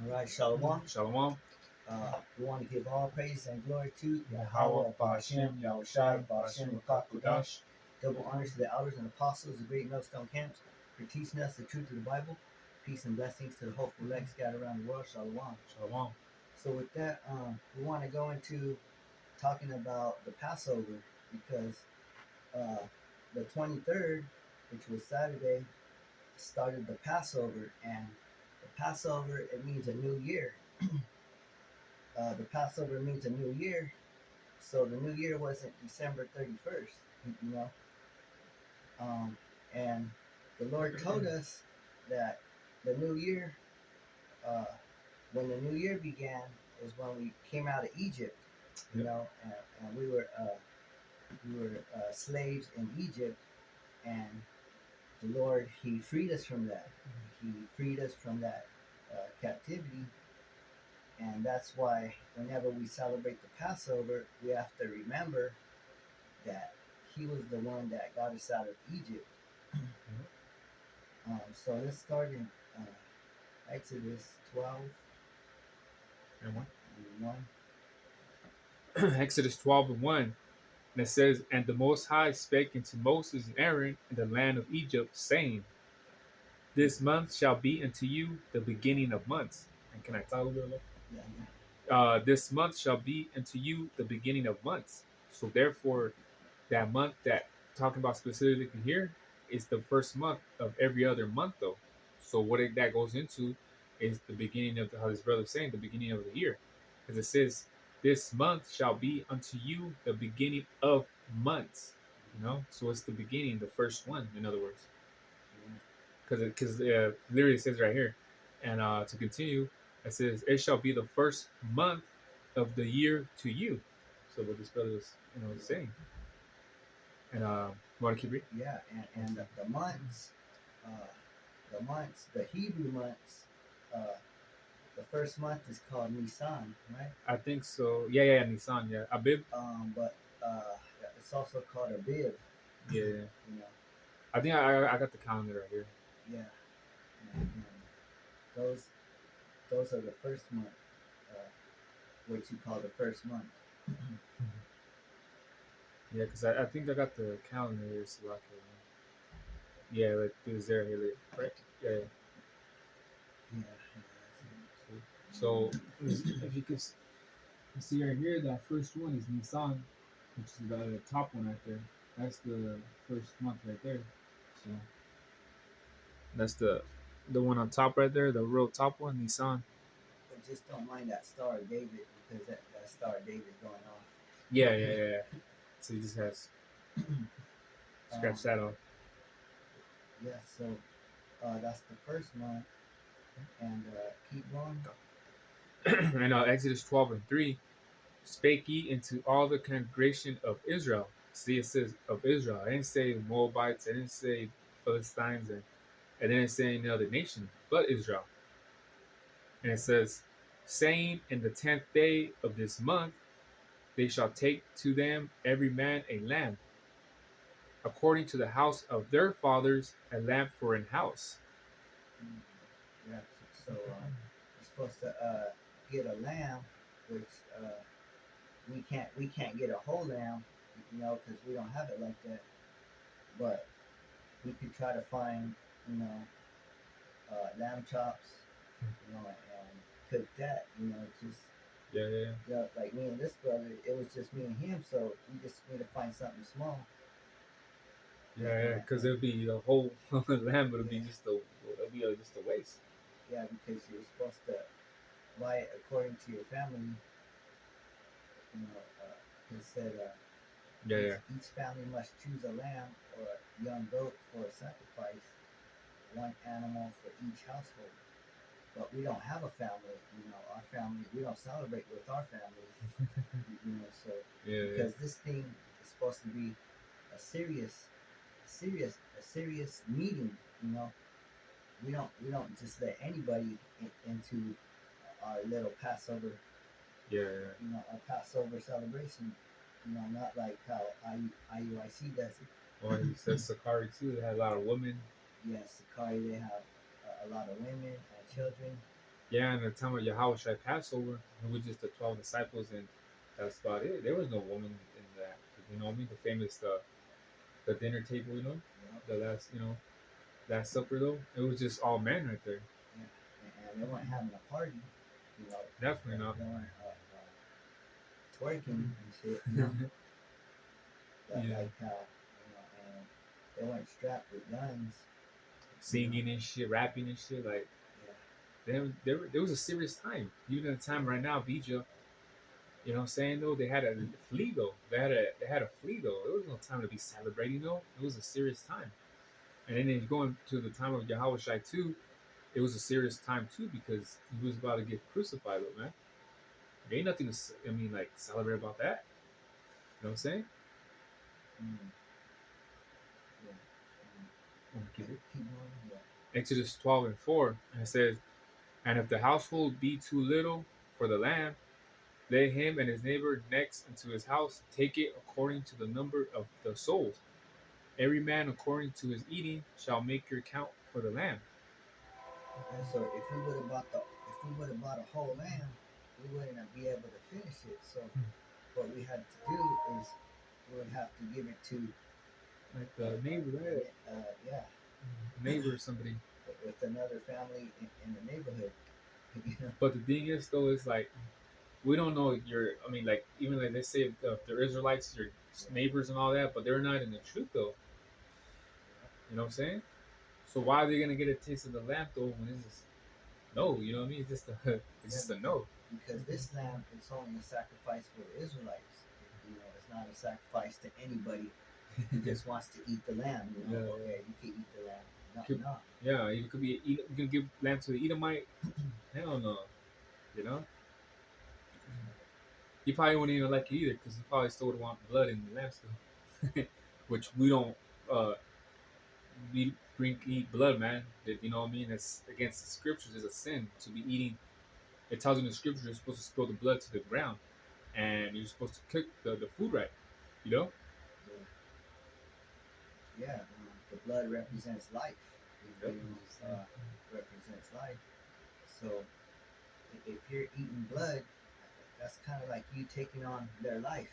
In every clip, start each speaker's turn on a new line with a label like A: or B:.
A: All right, Shalom.
B: Shalom.
A: We want to give all praise and glory to
B: Yahawah,
A: Yahawah,
B: Ba'ashem,
A: Yahawashi,
B: Ba'ashem,
A: Ba'ashem,
B: Kudash.
A: double honors to the elders and apostles of the great millstone camps for teaching us the truth of the Bible. Peace and blessings to the hopeful elect scattered around the world. Shalom.
B: Shalom.
A: So with that, we want to go into talking about the Passover because the 23rd, which was Saturday, started the Passover, and the Passover, it means a new year. The Passover means a new year, so the new year wasn't December 31st, you know. Um, and the Lord told us that the new year, uh, when the new year began, is when we came out of Egypt, you know, and we were slaves in Egypt, and the Lord, He freed us from that. He freed us from that captivity. And that's why whenever we celebrate the Passover, we have to remember that He was the one that got us out of Egypt. So let's start in Exodus 12
B: And
A: and 1.
B: 1. Exodus 12 and 1. And it says, And the Most High spake unto Moses and Aaron in the land of Egypt, saying, This month shall be unto you the beginning of months. And can I talk a little bit?
A: Yeah,
B: This month shall be unto you the beginning of months. So therefore, that month that talking about specifically here is the first month of every other month, though. So that goes into is the beginning of how this brother is saying the beginning of the year, because it says, "This month shall be unto you the beginning of months." You know, so it's the beginning, the first one. In other words, because literally it says right here, and to continue, it says, "It shall be the first month of the year to you." So what this brother is, saying. And you want to keep reading?
A: yeah, and uh, the Hebrew months, uh, the first month is called Nisan, right?
B: I think so. Yeah, Nissan. Yeah, Abib.
A: But it's also called Abib.
B: Yeah,
A: You know,
B: I think I got the calendar right here.
A: yeah, and those those are the first month, uh, what you call the first month.
B: Yeah, because I think I got the calendar here, so I can. Yeah, like it was there here, right? Yeah.
A: Yeah,
B: So if you can see right here, that first one is Nissan, which is the top one right there. That's the first month right there. So that's the one on top right there, the real top one, Nissan.
A: but just don't mind that Star of David because that Star of David going off.
B: Yeah. So he just has
A: Um,
B: scratch that off.
A: yeah, so that's the first month, and keep going.
B: And Exodus 12 and 3, spake ye into all the congregation of Israel. See, it says of Israel. I didn't say Moabites, I didn't say Philistines, and I didn't say any other nation but Israel. And it says, saying, in the 10th day of this month, they shall take to them every man a lamb, according to the house of their fathers, a lamb for an house.
A: Mm, yeah, so you're supposed to get a lamb, which we can't get a whole lamb, because we don't have it like that. But we could try to find, you know, lamb chops, and cook that. Just
B: Yeah.
A: like me and this brother, it was just me and him, so we just need to find something small.
B: Because it'll be the whole lamb, but
A: Yeah,
B: it'll be just a waste.
A: yeah, because you're supposed to buy it according to your family. He said
B: Yeah.
A: each family must choose a lamb or a young goat for a sacrifice, one animal for each household. But we don't have a family. Our family, we don't celebrate with our family. So
B: Yeah.
A: because this thing is supposed to be a serious meeting. We don't just let anybody into our little Passover,
B: Yeah.
A: our Passover celebration. Not like how IUIC does it.
B: Or he says Sakari too. They had a lot of women.
A: Yes, Sakari, they have a lot of women and children.
B: Yeah, and the time of Yahawashi Passover, it was just the 12 disciples, and that's about it. There was no woman in that. You know what I mean? The famous the dinner table, you know,
A: You know,
B: the last, you know, last supper though. It was just all men right there.
A: yeah. And they weren't having a party. You know,
B: Definitely not.
A: they weren't twerking and shit. You know,
B: Yeah,
A: like how and they weren't strapped with guns. You know,
B: singing and shit, rapping and shit. Like
A: yeah.
B: there was a serious time. Even at the time right now, Bija. You know what I'm saying though? They had a flee though. They had a flee though. It was no time to be celebrating though. It was a serious time. And then going to the time of Yahweh Shai too, it was a serious time too because he was about to get crucified though, man. There ain't nothing to I mean like celebrate about that. You know what I'm saying?
A: Mm, yeah.
B: I'm gonna keep it.
A: Keep going. Yeah.
B: Exodus 12:4, and it says, "And if the household be too little for the lamb, let him and his neighbor next into his house take it according to the number of the souls. Every man according to his eating shall make your count for the lamb."
A: And so if we would have bought a whole lamb, we wouldn't be able to finish it. So what we had to do is we would have to give it to
B: Like the neighbor, right?
A: yeah,
B: Neighbor or somebody.
A: with another family in the neighborhood. You know?
B: But the thing is, though, is like we don't know your. I mean, like even like let's say the Israelites, your neighbors and all that, but they're not in the truth though. You know what I'm saying? So why are they gonna get a taste of the lamp though when it's just no? You know what I mean? It's just a it's
A: Yeah,
B: just a no.
A: because this lamb is only a sacrifice for the Israelites. You know, it's not a sacrifice to anybody who just wants to eat the lamb. You know,
B: Yeah.
A: oh yeah, you can eat the lamb. No,
B: Could-
A: no.
B: Yeah, you could be you can give lamb to the Edomite. Hell no. You know, he probably wouldn't even like it either because he probably still would want blood in the lamb still, which we don't. We drink eat blood, man. You know what I mean? It's against the scriptures. It's a sin to be eating. It tells you in the scripture you're supposed to spill the blood to the ground, and you're supposed to cook the food right. You know?
A: Yeah, the blood represents life.
B: Yep.
A: You know, represents life. So if you're eating blood, that's kind of like you taking on their life.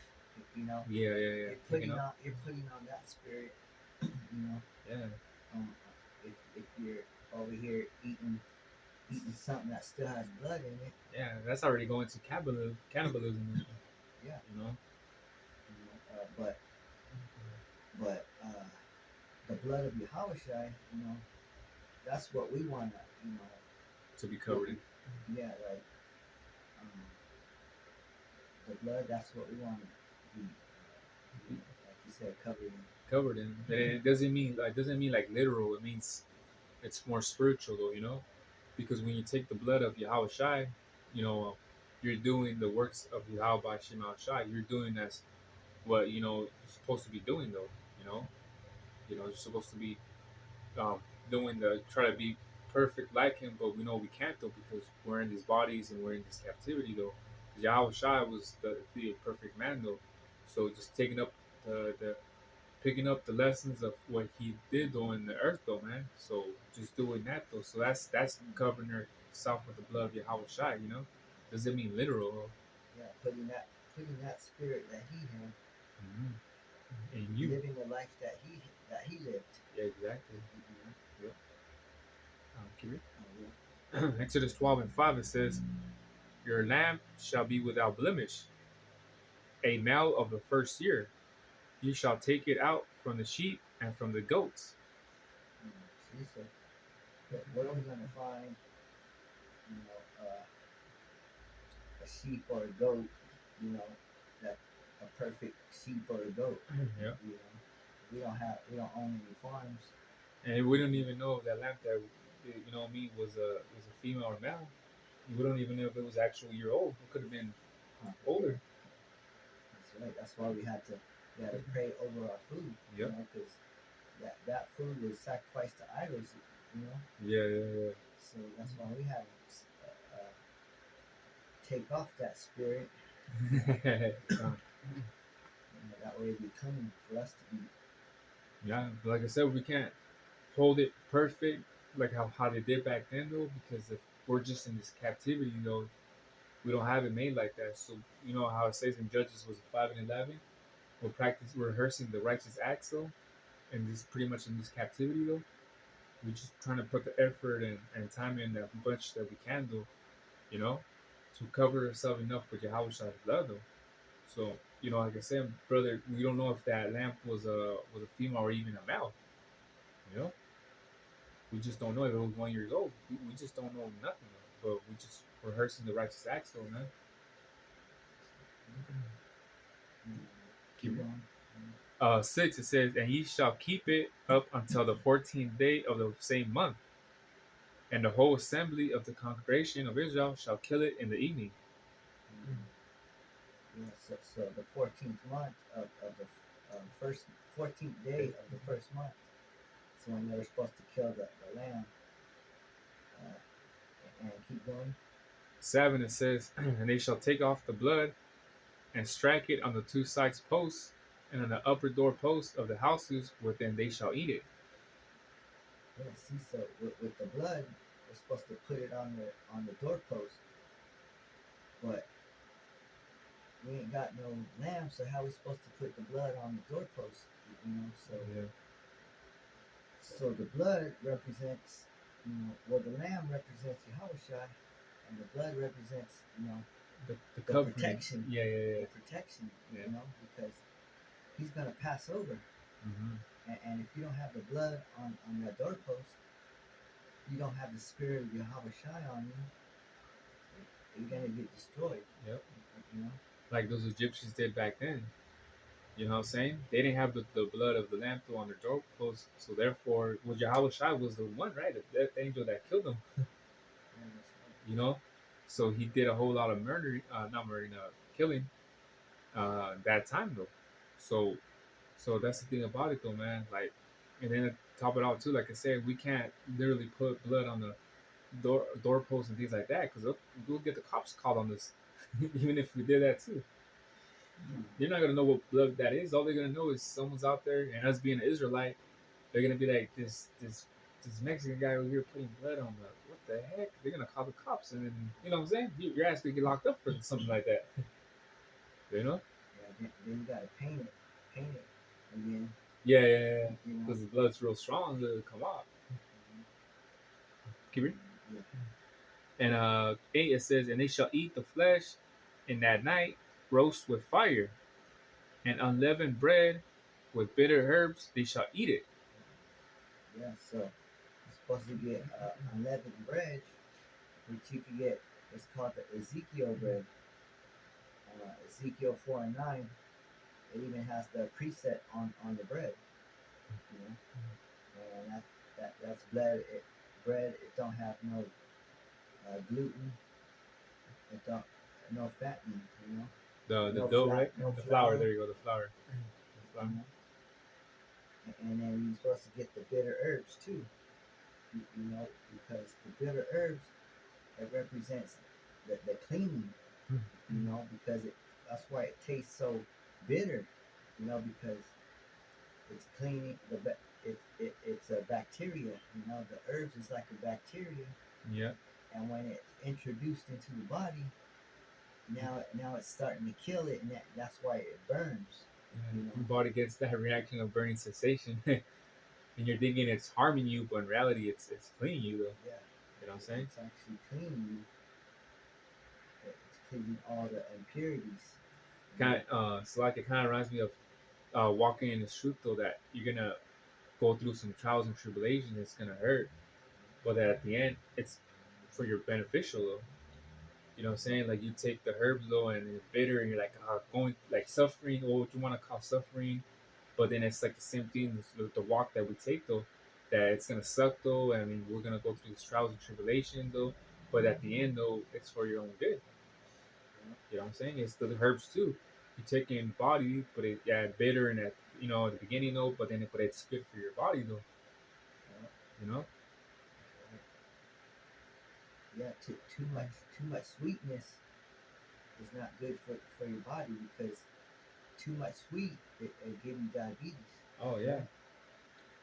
A: You know,
B: Yeah, yeah, yeah. Picking up.
A: you're putting on that spirit. You know,
B: Yeah,
A: um, if you're over here eating something that still has blood in it,
B: yeah. That's already going to cannibalism.
A: yeah.
B: You know?
A: But the blood of Yahushua, you know, that's what we want to, you know,
B: To be covered in.
A: yeah, like um, the blood. That's what we want to be, like you said, covered in.
B: Covered in. And it doesn't mean like literal. It means it's more spiritual though. You know? Because when you take the blood of Yahweh Shai, you know, you're doing the works of Yahweh Shema Shai. You're doing as what you're supposed to be doing though. You're supposed to be um, doing the try to be perfect like him, but we know we can't though because we're in these bodies and we're in this captivity though. Because Yahweh Shai was the perfect man though, so just taking up the picking up the lessons of what he did though in the earth though, man. So just doing that though. So that's covering yourself with the blood of Yahweh Shai. Does it mean literal?
A: Yeah, putting that spirit that he had,
B: Mm-hmm. And you,
A: living the life that he lived.
B: yeah, exactly.
A: You know?
B: Yep. Keep it.
A: Yeah.
B: Exodus 12:5 it says, "Your lamb shall be without blemish, a male of the first year. You shall take it out from the sheep and from the goats."
A: See, so what are we gonna find? You know, a sheep or a goat. You know, that a perfect sheep or a goat.
B: Yeah.
A: You know, we don't own any farms.
B: And we don't even know if that lamb that was a female or male. We don't even know if it was actually a year old. It could have been
A: Huh.
B: older.
A: That's right. That's why we had to pray over our food.
B: Yep.
A: You know, because that food was sacrificed to idols. You know.
B: Yeah.
A: So that's why we had to take off that spirit. That way it be clean for us to eat.
B: Yeah, like I said, we can't hold it perfect like how they did back then though, because if we're just in this captivity, you know. We don't have it made like that. So you know how it says in Judges was 5:11, we're rehearsing the righteous acts though, and this pretty much in this captivity though. We're just trying to put the effort and time in that much that we can do, you know, to cover ourselves enough with Yahawashi's blood though. So, you know, like I said, brother, we don't know if that lamp was a female or even a male. You know, we just don't know if it was 1 year old. We just don't know nothing. But we just rehearsing the righteous acts, though, man.
A: Keep
B: Keep it.
A: going.
B: 6 it says, and ye shall keep it up until the 14th day of the same month, and the whole assembly of the congregation of Israel shall kill it in the evening.
A: Yeah, so the 14th month of the first 14th day of the first month. So when they were supposed to kill the lamb, and keep going.
B: 7 it says, and they shall take off the blood and strike it on the two sides posts and on the upper door posts of the houses within they shall eat it.
A: Yeah, see, so with the blood, we're supposed to put it on the doorpost, but we ain't got no lamb, so how we supposed to put the blood on the doorpost? You know, so
B: Yeah.
A: so the blood represents, well, the lamb represents Yahushua, and the blood represents,
B: The
A: the
B: covering.
A: protection.
B: Yeah.
A: The protection,
B: Yeah.
A: because he's gonna pass over,
B: Mm-hmm.
A: and if you don't have the blood on that doorpost, you don't have the spirit of Yahushua on you, you're gonna get destroyed.
B: Yep.
A: You know.
B: Like those Egyptians did back then. You know what I'm saying? They didn't have the blood of the lamb on their doorposts, so therefore, well, Yahweh Shai was the one, right? The angel that killed them.
A: Yeah, that's right.
B: You know, so he did a whole lot of murder, not murdering, killing, that time though. So, so that's the thing about it though, man. Like, and then to top it out too, like I said, we can't literally put blood on the doorposts and things like that because we'll get the cops called on this, even if we did that too. They're not gonna know what blood that is. All they're gonna know is someone's out there, and us being an Israelite, they're gonna be like this Mexican guy over here putting blood on the what the heck? They're gonna call the cops, and then you know what I'm saying? Your ass could get locked up for something like that. You know?
A: Yeah, then you gotta paint it again.
B: Yeah.
A: You know.
B: Because the blood's real strong to come out. Keep reading.
A: Yeah.
B: And 8 it says, and they shall eat the flesh in that night, roast with fire, and unleavened bread with bitter herbs. They shall eat it.
A: Yeah, so you're supposed to get unleavened bread, which you can get. It's called the Ezekiel bread. Ezekiel 4:9. It even has the preset on the bread. You know, and that's bread. It don't have no gluten. It don't no fattening. You know,
B: The
A: no
B: dough, right?
A: no
B: The
A: flour.
B: flour. There you go. The flour.
A: You know? And then you're supposed to get the bitter herbs too. You know, because the bitter herbs, it represents the cleaning, because that's why it tastes so bitter, because it's cleaning it's a bacteria, the herbs is like a bacteria,
B: Yeah.
A: and when it's introduced into the body, now it's starting to kill it, and that's why it burns.
B: Your body gets that reaction of burning sensation, and you're thinking it's harming you, but in reality, it's cleaning you though.
A: Yeah,
B: You know what I'm saying?
A: it's actually cleaning you. It's cleaning all the impurities.
B: So like it kind of reminds me of walking in the truth though, that you're gonna go through some trials and tribulations. It's gonna hurt, but that at the end, it's for your beneficial though. You know what I'm saying? Like you take the herbs though, and it's bitter, and you're like going like suffering, or what you want to call suffering, but then it's like the same thing with the walk that we take though, that it's gonna suck though. I mean, we're gonna go through these trials and tribulations though, but at the end though, it's for your own good. You know what I'm saying? It's the herbs too. You take in body, but it bitter and at at the beginning though, but it's good for your body though. You know?
A: Yeah, too much sweetness is not good for your body, because too much sweet it give you diabetes.
B: Oh yeah.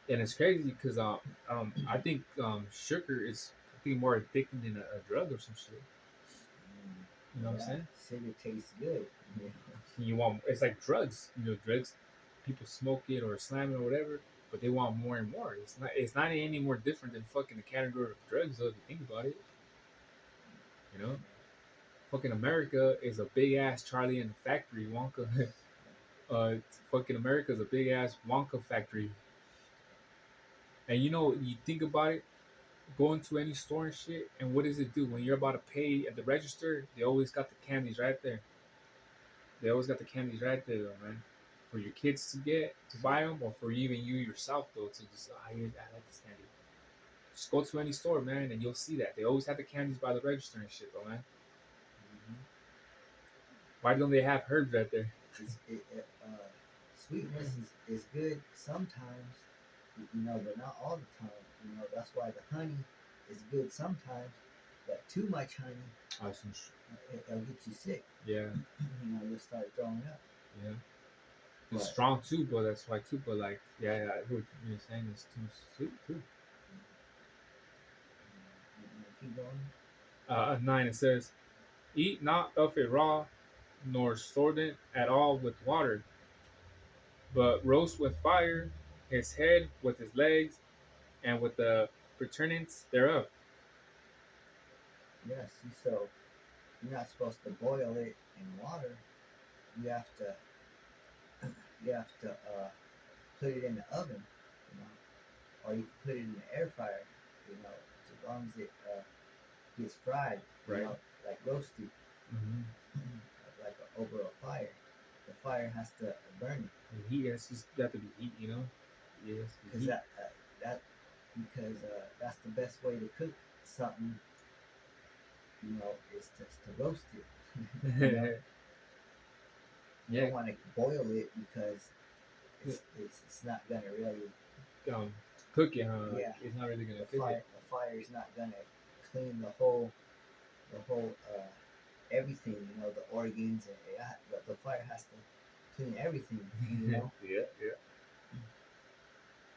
B: And it's crazy because I think sugar is I think more addicting than a drug or some shit. You know what I'm
A: Yeah,
B: saying?
A: cigarette tastes good. Yeah.
B: You want it's like drugs. You know, drugs. People smoke it or slam it or whatever, but they want more and more. It's not any more different than fucking the category of drugs. Though, if you think about it, you know, fucking America is a big ass Charlie and the Factory Wonka. Fucking America is a big ass Wonka factory. And you know, you think about it, go into any store and shit, and what does it do when you're about to pay at the register? They always got the candies right there. They always got the candies right there, though, man. For your kids to get to buy them, or for even you yourself, though, to just I like this candy. Just go to any store, man, and you'll see that they always have the candies by the register and shit, though, man.
A: Mhm.
B: Why don't they have herbs right there?
A: Sweetness is good sometimes, but not all the time. That's why the honey is good sometimes, but too much honey,
B: Awesome.
A: it'll get you sick.
B: Yeah,
A: You'll start throwing up.
B: yeah. It's
A: But
B: strong too, but that's why too. But like, yeah, I hear what you're saying. It's too sweet too.
A: keep going.
B: At 9 it says, "Eat not of it raw, nor stored it at all with water, but roast with fire his head with his legs, and with the purtenance thereof."
A: Yes, so you're not supposed to boil it in water. You have to put it in the oven, or you can put it in the air fryer. As long as it gets fried,
B: Right.
A: like roasted,
B: Mm-hmm.
A: like over a fire. The fire has to burn it
B: The heat has just got to be heat, you know. Yes, the
A: because
B: heat.
A: that because that's the best way to cook something. Is to roast it. you know, you
B: Yeah.
A: don't want to boil it because it's not gonna really.
B: Um, cook it, huh? Like,
A: Yeah,
B: it's not really gonna
A: the
B: cook it.
A: fire is not gonna clean the whole everything. The organs, and the fire has to clean everything. You know.
B: Yeah, yeah.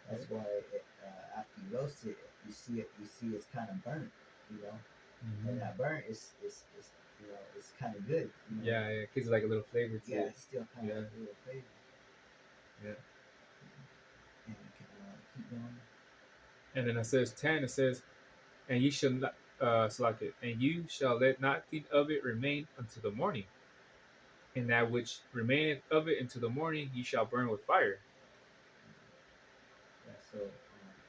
A: That's why after you roast it, you see it's kind of burnt,
B: Mm-hmm.
A: and that burnt is it's kind of good.
B: Yeah, yeah. Gives it like a little flavor to
A: Yeah,
B: it.
A: it's still kind of
B: Yeah,
A: like a little flavor.
B: yeah.
A: And keep going.
B: And then it says 10. It says, "And ye shall not select it, and you shall let nothing of it remain until the morning. And that which remaineth of it until the morning, ye shall burn with fire."
A: Yeah, so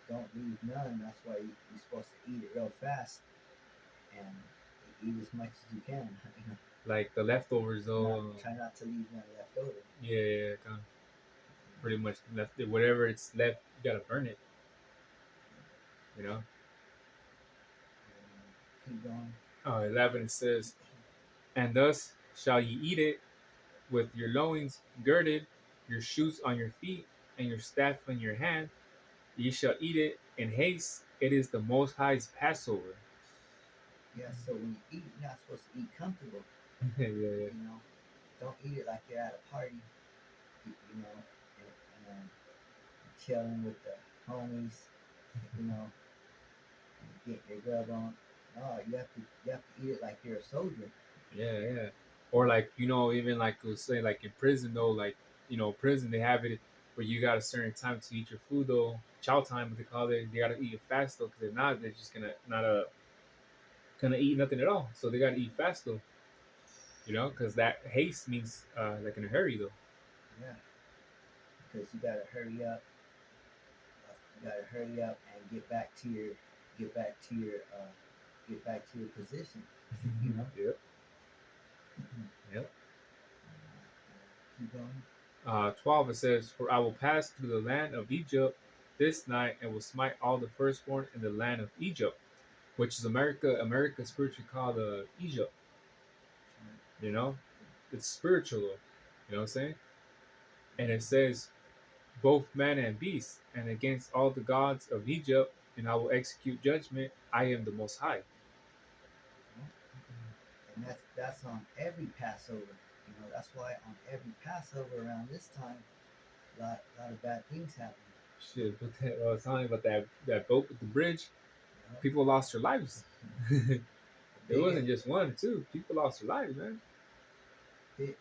A: don't leave none. That's why you're supposed to eat it real fast and eat as much as you can.
B: Like the leftovers, though.
A: Try not to leave none left over.
B: Yeah, yeah, yeah, kind of pretty much left. Whatever it's left, you gotta burn it. You know.
A: Keep going.
B: 11 it says, "And thus shall ye eat it with your loins girded, your shoes on your feet, and your staff in your hand. Ye shall eat it in haste. It is the Most High's Passover."
A: Yeah, so when you eat, you're not supposed to eat comfortable.
B: Yeah, yeah.
A: You know, don't eat it like you're at a party. And chilling with the homies. You know, and get your grub on. No, you have to eat it like you're a soldier.
B: Yeah, yeah. Or like even like say like in prison though, like prison they have it where you got a certain time to eat your food though, chow time, what they call it. They gotta eat it fast though, because if not, they're just gonna not gonna eat nothing at all. So they gotta eat fast though, because that haste means like in a hurry though.
A: Yeah, because you gotta hurry up. You gotta hurry up and get back to your get back to your position. You know.
B: Yep, yep.
A: Keep going.
B: 12 it says, "For I will pass through the land of Egypt this night, and will smite all the firstborn in the land of Egypt," which is America. America spiritually called Egypt. You know, it's spiritual. You know what I'm saying? And it says, "Both man and beast, and against all the gods of Egypt, and I will execute judgment. I am the Most High."
A: And that's on every Passover. That's why on every Passover around this time, lot of bad things happen.
B: Shit, but I was telling you about that boat with the bridge. People lost their lives. It
A: Big
B: wasn't just one, two. People lost their lives, man.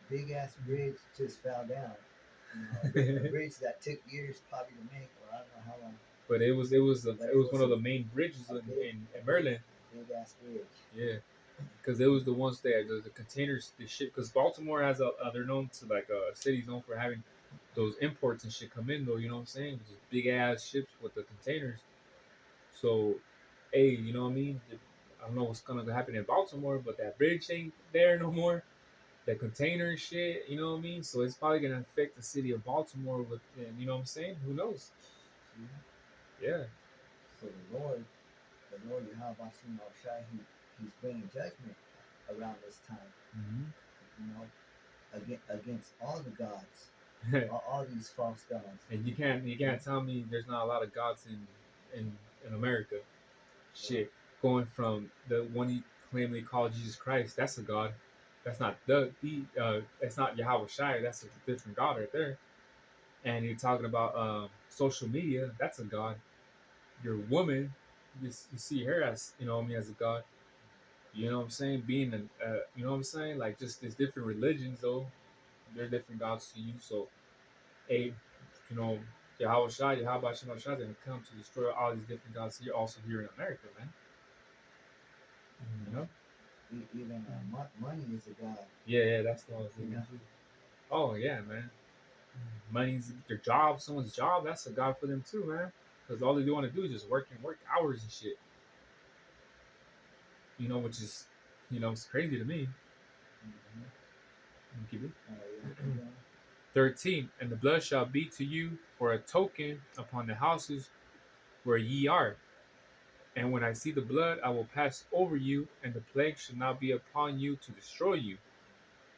A: big ass bridge just fell down. You know, a bridge that took years probably to make, or I don't know how long.
B: But
A: But
B: it
A: it
B: was one
A: was
B: of the main bridges in Maryland.
A: a big ass bridge.
B: Yeah, because it was the ones that the containers, the shit. Because Baltimore has they're known to like cities known for having those imports and shit come in though. You know what I'm saying? With those big ass ships with the containers. So, hey, you know what I mean? I don't know what's gonna happen in Baltimore, but that bridge ain't there no more. The container shit, you know what I mean? So it's probably gonna affect the city of Baltimore with, and you know what I'm saying? Who knows?
A: See?
B: Yeah.
A: So the Lord Yahawashi Shai, he's bringing judgment around this time.
B: Mm-hmm.
A: You know, against all the gods, all these false gods.
B: And you can't tell me there's not a lot of gods in America. Shit, going from the one he claimed they called Jesus Christ, that's a god. That's not that's not Yahweh Shai. That's a different god right there. And you're talking about social media. That's a god. Your woman, you see her as you know what I mean as a god. You know what I'm saying? Being an you know what I'm saying? Like just there's different religions though. They're different gods to you. So a you know Yahweh Shai, Yahweh Shai, gonna come to destroy all these different gods here, also here in America, man. You know?
A: Even money is a god.
B: Yeah, that's the one.
A: You know?
B: Oh yeah, man. Money's their job, someone's job. That's a god for them too, man. Because all they want to do is just work and work hours and shit. You know, which is, you know, it's crazy to me.
A: Mm-hmm.
B: Keep it.
A: Yeah.
B: 13. And the blood shall be to you for a token upon the houses where ye are. And when I see the blood, I will pass over you, and the plague shall not be upon you to destroy you,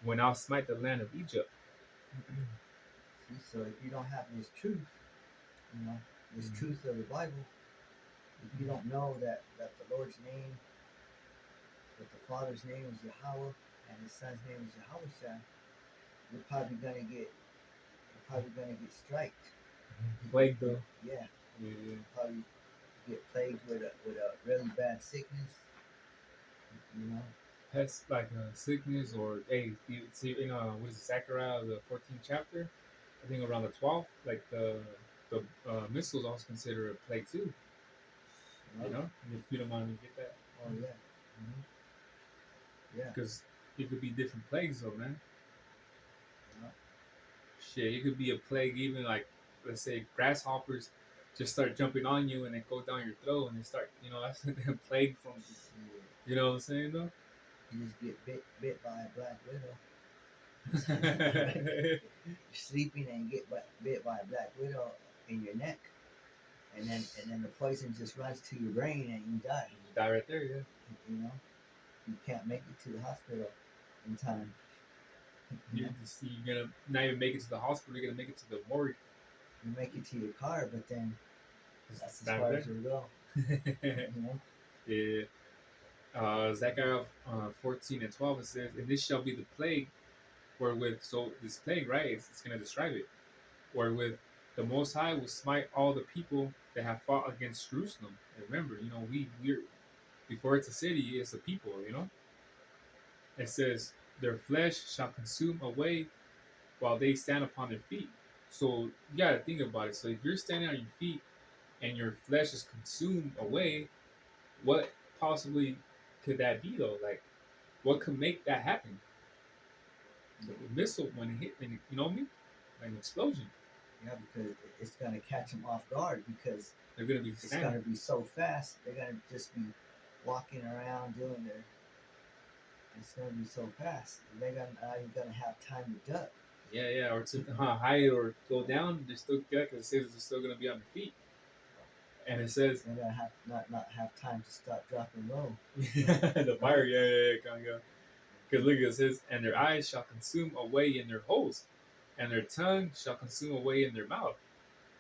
B: when I'll smite the land of Egypt.
A: See, so if you don't have this truth, you know, this truth of the Bible, if you don't know that the Lord's name, that the Father's name is Yahweh, and His Son's name is Yahawashi, you're probably gonna get striked.
B: Plague though.
A: Yeah.
B: Yeah.
A: You'll probably get plagued with a really bad sickness. You know.
B: Pest like sickness or hey, you see, you know, what is it, Zechariah the 14th chapter? I think around the 12th, like the missiles also consider a plague too. You know, if you don't mind me get that.
A: Oh yeah. Mm-hmm. Yeah.
B: Because it could be different plagues though, man.
A: Yeah.
B: Shit, it could be a plague even like let's say grasshoppers just start jumping on you and they go down your throat and they start, you know, that's a plague from, you know what I'm saying though.
A: You just get bit by a black widow. You're sleeping and get bit by a black widow in your neck, and then the poison just runs to your brain and you die.
B: You die right there, yeah.
A: You know, you can't make it to the hospital in time.
B: You're gonna not even make it to the hospital. You're gonna make it to the morgue.
A: You make it to your car, but then that's as far
B: there.
A: as you'll go. You know?
B: Yeah. Zechariah 14 and 12 it says, "And this shall be the plague wherewith." So this plague, right? It's gonna describe it. Wherewith the Most High will smite all the people that have fought against Jerusalem. And remember, you know, we're before it's a city, it's a people. You know. It says, "Their flesh shall consume away while they stand upon their feet." So you gotta think about it. So if you're standing on your feet and your flesh is consumed away, what possibly could that be though? Like, what could make that happen? The missile when it hit, and you know what I mean? Like an explosion.
A: Yeah, because it's gonna catch them off guard because
B: They're gonna be
A: it's
B: standing.
A: gonna be so fast. They're gonna just be walking around doing their. It's gonna be so fast. They're not even gonna have time to duck.
B: Yeah, or to hide or go down. They're still good because it says they're still gonna be on their feet. And it says
A: they're gonna have not have time to stop, drop, and roll.
B: The fire, yeah, kind of go. Because look, it says, "And their eyes shall consume away in their holes, and their tongue shall consume away in their mouth."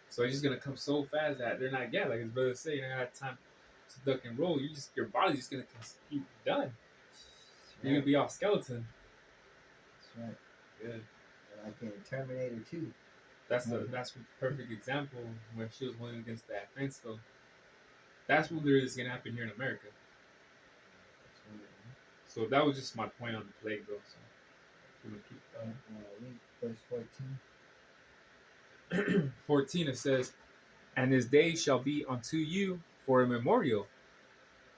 B: So it's just gonna come so fast that they're not like his brother said, you're not gonna have time to duck and roll. Your body's just gonna be done. Right. You're gonna be all skeleton.
A: That's right.
B: Yeah.
A: Like in Terminator 2.
B: That's a perfect example when she was winning against that fence though. That's what literally is gonna happen here in America. So that was just my point on the plague, though. So we're gonna keep
A: Read verse 14.
B: 14. It says, "And his day shall be unto you for a memorial,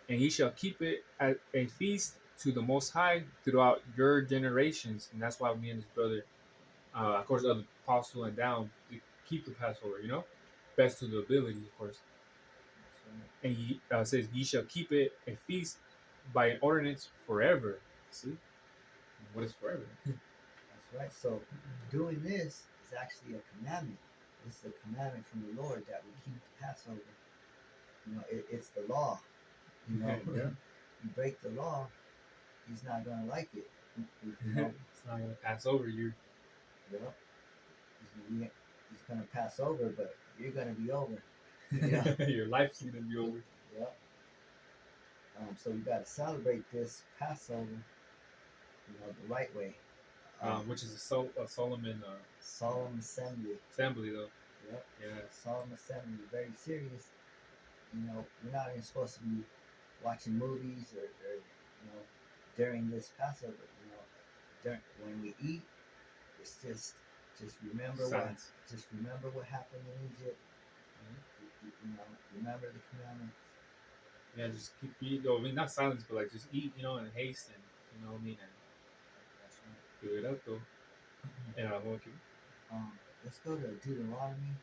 B: and he shall keep it at a feast to the Most High throughout your generations." And that's why me and his brother, of course, other apostle and down, to keep the Passover. Best to the ability, of course. And he says, "Ye shall keep it a feast by an ordinance forever." See, what is forever?
A: That's right. So doing this is actually a commandment. It's a commandment from the Lord that we keep the Passover. It's the law.
B: Yeah.
A: You break the law, he's not gonna like it.
B: It's not gonna pass over you.
A: You know, he's gonna pass over, but you're gonna be over.
B: Your life's gonna be over.
A: Yeah. So you got to celebrate this Passover, the right way.
B: Which is a Solomon
A: solemn assembly.
B: Assembly, though.
A: Yep.
B: Yeah.
A: Solemn assembly, very serious. We're not even supposed to be watching movies or during this Passover. When we eat, it's just remember what happened in Egypt. Remember the commandments.
B: Yeah, just keep eating. Though I mean, not silence, but like just eat, in haste, and what I mean, and
A: That's right.
B: do it up though. And I won't keep.
A: Let's go to Deuteronomy.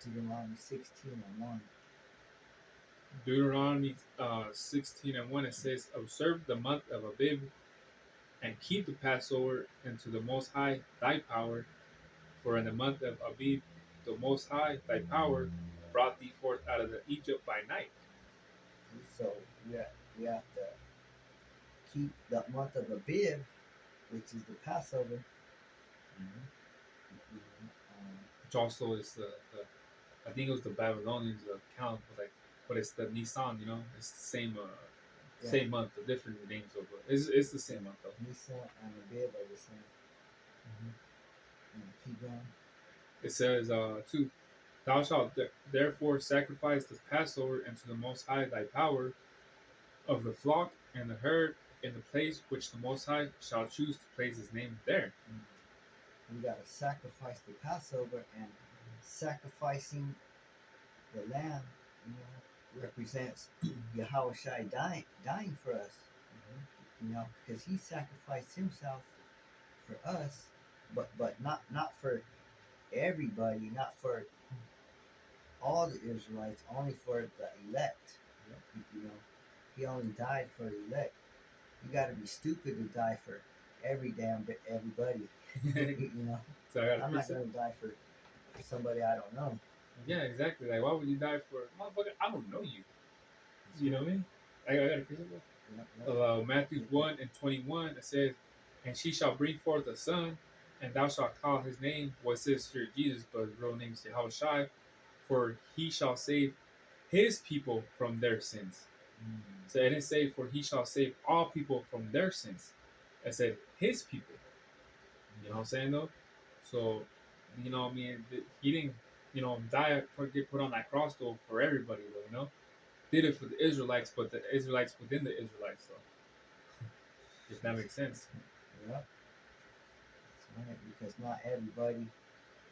A: Deuteronomy 16:1.
B: Deuteronomy 16:1. It says, "Observe the month of Abib, and keep the Passover unto the Most High thy power. For in the month of Abib, the Most High thy power brought thee forth out of the Egypt by night."
A: So we have to keep the month of Abib, which is the Passover.
B: Which also is the I think it was the Babylonians account, but it's the Nisan. It's the same month, the different names of it. It's the same month though.
A: Nisan and Abib are the same. Keep going.
B: It says 2. Thou shalt therefore sacrifice the Passover unto the Most High thy power of the flock and the herd in the place which the Most High shall choose to place his name there.
A: We got to sacrifice the Passover, and sacrificing the lamb, represents YAHAWASHI dying for us. Because he sacrificed himself for us, but not for everybody, not for all the Israelites, only for the elect. He only died for the elect. You got to be stupid to die for everybody.
B: So
A: I'm not gonna die for somebody I don't know.
B: Yeah, exactly. Like, why would you die for motherfucker? I don't know you. You know what I mean? I got a precept. Matthew 1:21. It says, "And she shall bring forth a son, and thou shalt call his name." Well, it says here Jesus, but his real name is YAHAWASHI, for he shall save his people from their sins. So it didn't say for he shall save all people from their sins. It said his people. You know what I'm saying though? So, I mean, he didn't, die or get put on that cross though for everybody though. Did it for the Israelites, but the Israelites within the Israelites though. If that makes sense.
A: Yeah. That's right, because not everybody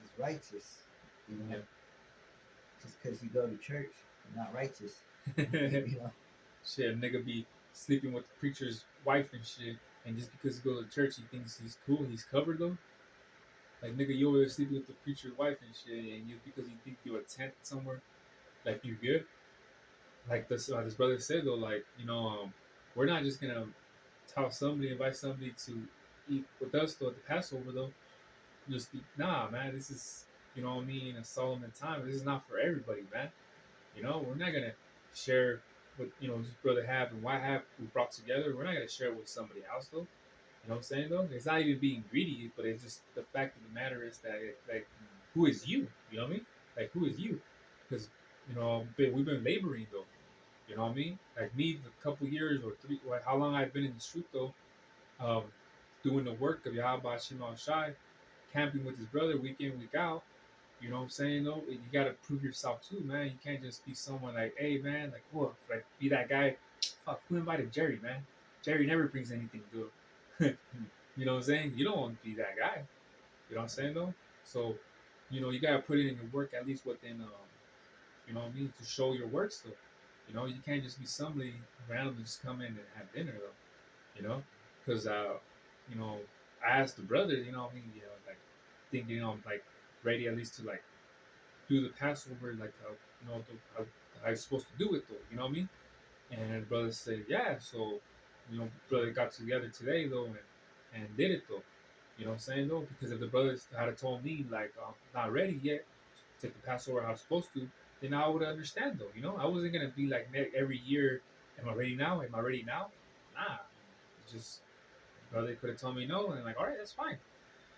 A: is righteous.
B: Yeah.
A: Just because you go to church, you're not righteous.
B: Shit, a nigga be sleeping with the preacher's wife and shit, and just because he goes to church, he thinks he's cool, he's covered though. Like, nigga, you over there sleeping with the preacher's wife and shit, and because you think you're a tent somewhere, like, you're good. Like this brother said though, like, we're not just gonna invite somebody to eat with us though at the Passover though. Just nah, man, this is, what I mean, a Solomon time. This is not for everybody, man. We're not gonna share what this brother have and what have we brought together. We're not gonna share it with somebody else though. You know what I'm saying though? It's not even being greedy, but it's just the fact of the matter is that who is you? You know what I mean? Like, who is you? Because we've been laboring though. You know what I mean? Like me, a couple years or 3, how long I've been in the street though, doing the work of YAHAWASHI, camping with his brother week in, week out. You know what I'm saying? Though you gotta prove yourself too, man. You can't just be someone like, hey, man, like, whoa, like be that guy. Fuck, who invited Jerry, man? Jerry never brings anything good. You know what I'm saying? You don't want to be that guy. You know what I'm saying though? So, you gotta put it in your work at least within, you know what I mean, to show your work still. You can't just be somebody randomly just come in and have dinner though. Because you know, I asked the brother, what I mean, like thinking, I'm like ready at least to like do the Passover, like how I was supposed to do it though. You know what I mean? And brother said, yeah. So, brother got together today though and did it though. You know what I'm saying though? Because if the brothers had told me like I'm not ready yet to take the Passover how I'm supposed to, then I would understand though. I wasn't gonna be like every year. Am I ready now? Am I ready now? Nah. It's just brother could have told me no, and like, all right, that's fine.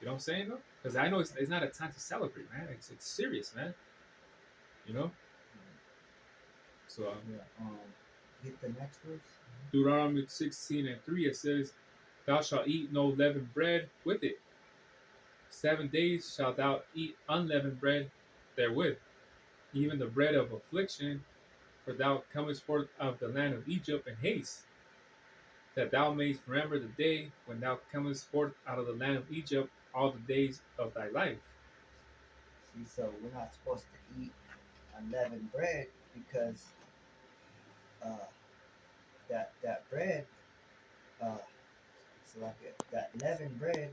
B: You know what I'm saying though? Because I know it's not a time to celebrate, man. It's serious, man. You know. So
A: Yeah. Get the next verse.
B: Deuteronomy 16:3 it says, "Thou shalt eat no leavened bread with it. 7 days shalt thou eat unleavened bread therewith, even the bread of affliction, for thou comest forth of the land of Egypt in haste, that thou mayest remember the day when thou comest forth out of the land of Egypt all the days of thy life."
A: See, so we're not supposed to eat unleavened bread because uh, that bread, uh, so like that leavened bread